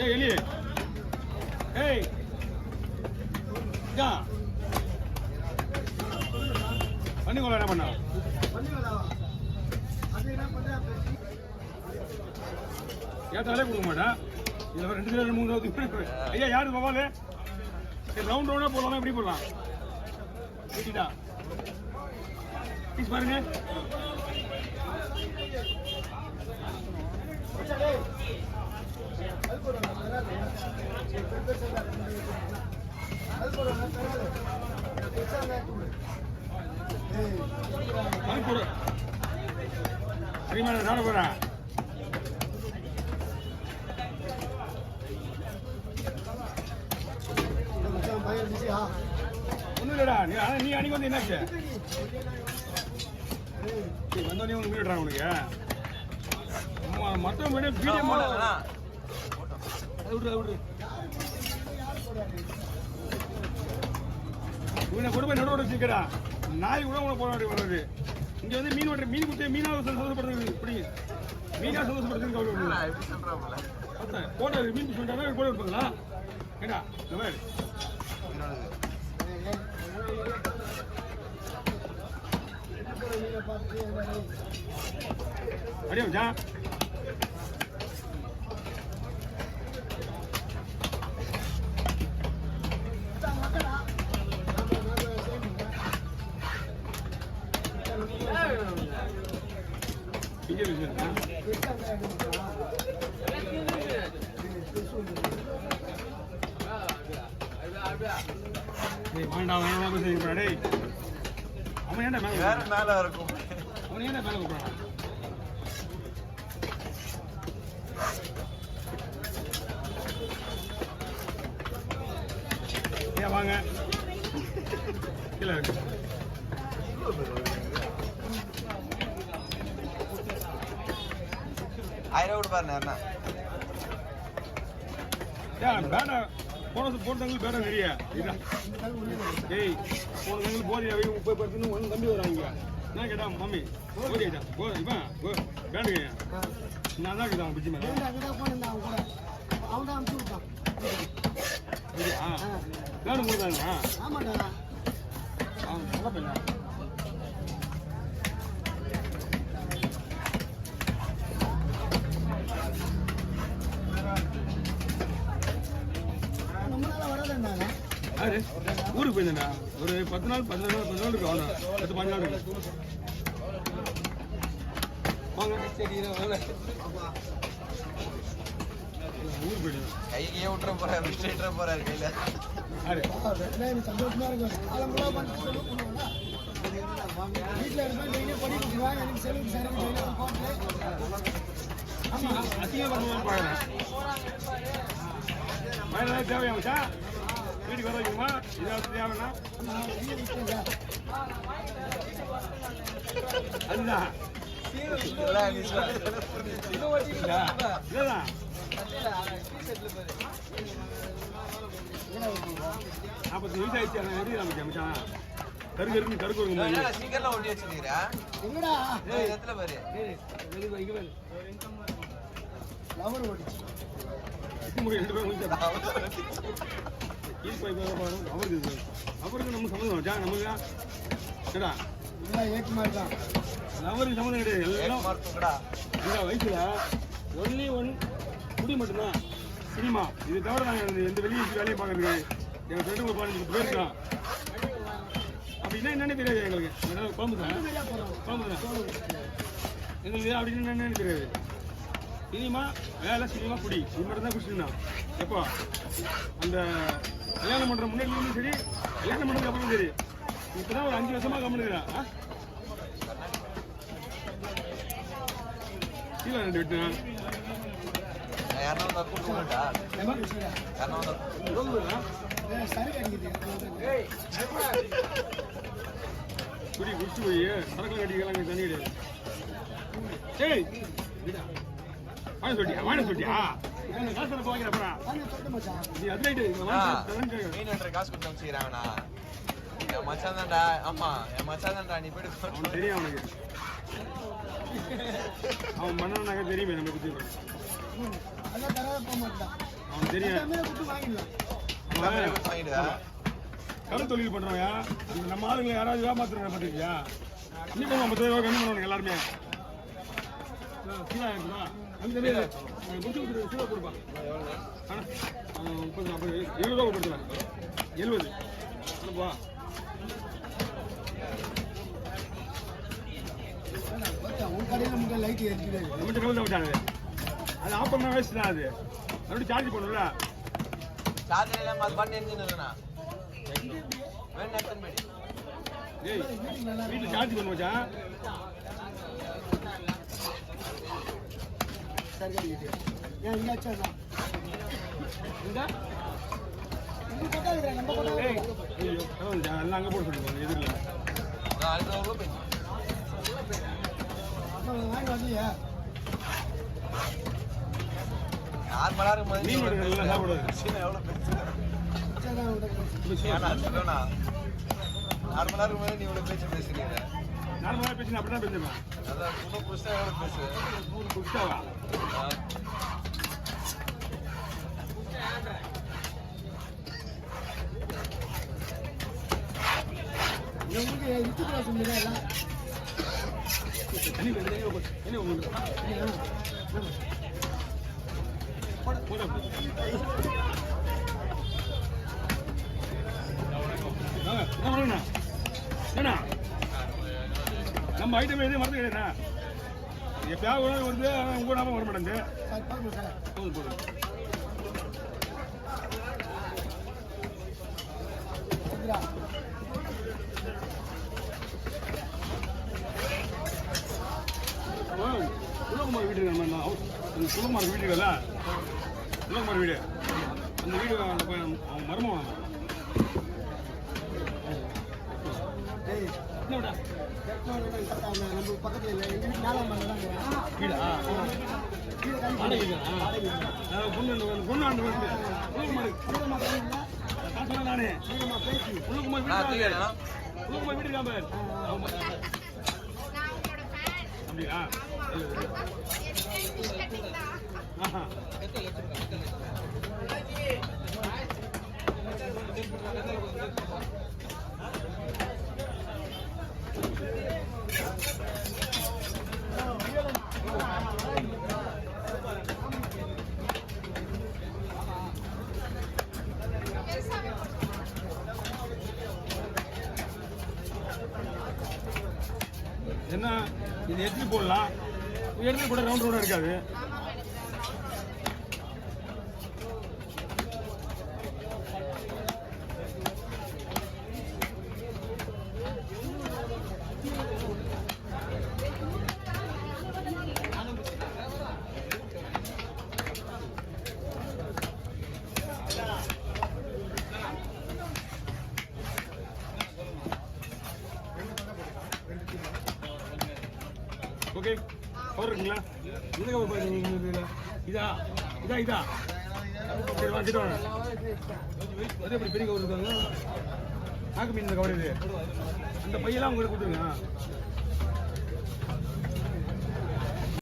ஏய் எலி ஏய் யா பண்ணி கொள்ள என்ன பண்ணா ஏத்தாலே கொடுக்க மாட்டா இதுல 2 கிலோ 3 கிலோ ஐயா யாரு பவாலு ரவுண்ட் ரவுண்டா போடலாம் எப்படி போடலாம் கேட்டிடா பீஸ் பாருங்க சரிமா நாட போறேன் ஒன்றும் இல்லடா நீ அன்னைக்கு வந்து என்னாச்சு வந்தோடனே உனக்கு வீடுறான் உனக்கு மொத்தம் வீடியோ விடு இவனை கொண்டு போய் நடுவோட வச்சுக்கிறா நாய் கூட உனக்கு போட வேண்டிய வர்றது இங்க வந்து மீன் வெட்டுற மீன் குத்தி மீனாவது சந்தோஷப்படுறது இப்படி மீனா சந்தோஷப்படுறதுன்னு கவலை போட்டோ மீன் சொல்லிட்டாங்க போட இருப்பாங்களா ஏடா இந்த மாதிரி அடியா மச்சா இங்கே வேண்டாம் அவன் ஏன்டா மேல இருக்கும் அவன் ஏன்டா மேல கூப்பிடுறான் ஏன் வாங்க கீழே இருக்கு போட்டவங்களுக்கு பேர நிறைய ஏய் போனவங்களுக்கு போதியா 30% ஒன்று தம்பி வராங்க நான் கேட்டா மம்மி போதியா இவன் பேண்டுங்க நான் தான் கேட்டான் பிச்சு மேலே பேண்டு கொடுத்தாங்க நல்ல பையனா ஊருக்கு போயிருந்தேன்டா ஒரு 10 நாள் 15 நாள் இருக்கு அவ்வளோ 10-15 நாள் இருக்கு வாங்க ஊருக்கு போயிட்டு கையே விட்டுற போறாரு கையில சந்தோஷமா இருக்கும் வீட்டில் இருந்தால் படிக்கிறாங்க எனக்கு செலவு அசிங்கமாக பார்க்குறேன் மயிலாக தேவையாச்சா வீட்டுக்கு வர வைக்குமா இதாவது தேவைன்னா அதுதான் இதுதான் 40 வயசு ஆயிடுச்சு எப்படி நமக்கு அமைச்சான் கருக்கு கருக்கு சீக்கிரம் ஒட்டி வச்சுக்கிறா என்னடா இடத்துல பாரு லவர் ஓடிச்சு அவருக்கு நம்ம சம்மந்தம் வச்சா நமக்கு அவருக்கு சம்மந்தம் கிடையாது எல்லாம் வயசுல ஒன்லி ஒன் குடி மட்டும்தான் சினிமா இது தவிர நாங்கள் எந்த வெளியே வேலையை பார்க்கறதுக்கு எங்கள் ஃப்ரெண்டு ஒரு 15 பேருக்கலாம் அப்படின்னா என்னென்னு தெரியாது எங்களுக்கு குழம்பு தான் எங்களுக்கு அப்படின்னு என்னென்னு தெரியாது சினிமா வேலை சினிமா குடி இது மட்டும் தான் குடிச்சுருந்தான் எப்போ அந்த கல்யாணம் பண்ணுற முன்னாடி சரி கல்யாணம் பண்ணுறதுக்கு அப்புறம் சரி இப்போ தான் ஒரு 5 வருஷமாக கம்முனுக்குறான் கீழே 2 விட்டுனான் குடி குடிச்சு போய் சரக்கு கட்டிக்கலாம் தண்ணி கிடையாது ஏய் வாங்க சொல்லிட்டியா காசு போகிறப்பா நீ அது காசு கொடுத்து வச்சுக்கிறாங்கண்ணா என் மச்சான் தான்டா ஆமா என் மச்சான் தான்டா நீ போயிட்டு அவன் தெரியும் அவனுக்கு அவன் பண்ணனாக்க தெரியுமே நம்ம குத்தி அவன் தெரியும் வாங்கிடுவேன். கடல் தொழில் பண்றவங்க அந்த நம்ம ஆளுங்களை யாராவது ஏமாத்துறாங்க பார்த்துருக்கியா? இன்னைக்கு 50 ரூபா கம்மி பண்ணுவாங்க எல்லாருமே. சீலா இருக்குமா அந்த சீலா கொடுப்பா 30 40 70 ரூபா கொடுத்துருவேன். 70 அனுப்புவா. நம்மகிட்ட கவுல் தான் விட்டாங்க. அது ஆஃப் பண்ண வேஸ்ட் தான். அது மறுபடியும் சார்ஜ் பண்ணும்ல. சார்ஜர் இல்லாம அது பாட்டு எரிஞ்சுன்னு இருக்குண்ணா. வேணும் எத்தனை மணி? ஏய் வீட்டில் சார்ஜ் பண்ண வச்சா எல்லாம் அங்கே போட சொல்லிருக்கோம் எதிரில். நான் 500 ரூபா போயிடுச்சு. நார்மலா இருக்கும்போது மீன் எடுக்கிறதுல சாப்பிடுவது எவ்வளோ பேசுறேன். நார்மலா இருக்கும்போது நீ இவ்வளவு பேச்சு பேசுறீங்க. நார்மலாக பேசி அப்படி தான் பேசுவேன். அதான் சும்மா புதுசா எவ்வளவு பேசுவேன். புதுசாவா என்ன உங்களுக்கு என்ன நம்ம ஐட்டம் எதுவும் மறந்து கிடையாதுண்ணா. எப்பயாவது உணவு வருது உங்க நாம வர மாட்டேங்குது. போதும் குலகுமார் வீடு குலகுமார் வீடு இருக்குல்ல, குலகுமார் வீடு அந்த வீடு அவன் மருமகன். என்னடா நம்ம பக்கத்துல வீடா பொண்ணு நானே குலகுமார் வீடு இருக்காம அப்படியா? என்ன இது எடுத்து போடலாம். எடுத்து கூட ரவுண்ட் ரவுண்டா இருக்காது. ஓகே கவர் இருக்குங்களா? இந்த கவர் பாருங்க. இதா இதா இதா சரி வாங்கிட்டு வாங்க. அதே எப்படி பெரிய கவர் இருக்காங்க. நாக்கு மீன் இந்த கவர் இது. அந்த பையெல்லாம் உங்களுக்கு கொடுத்துருங்க.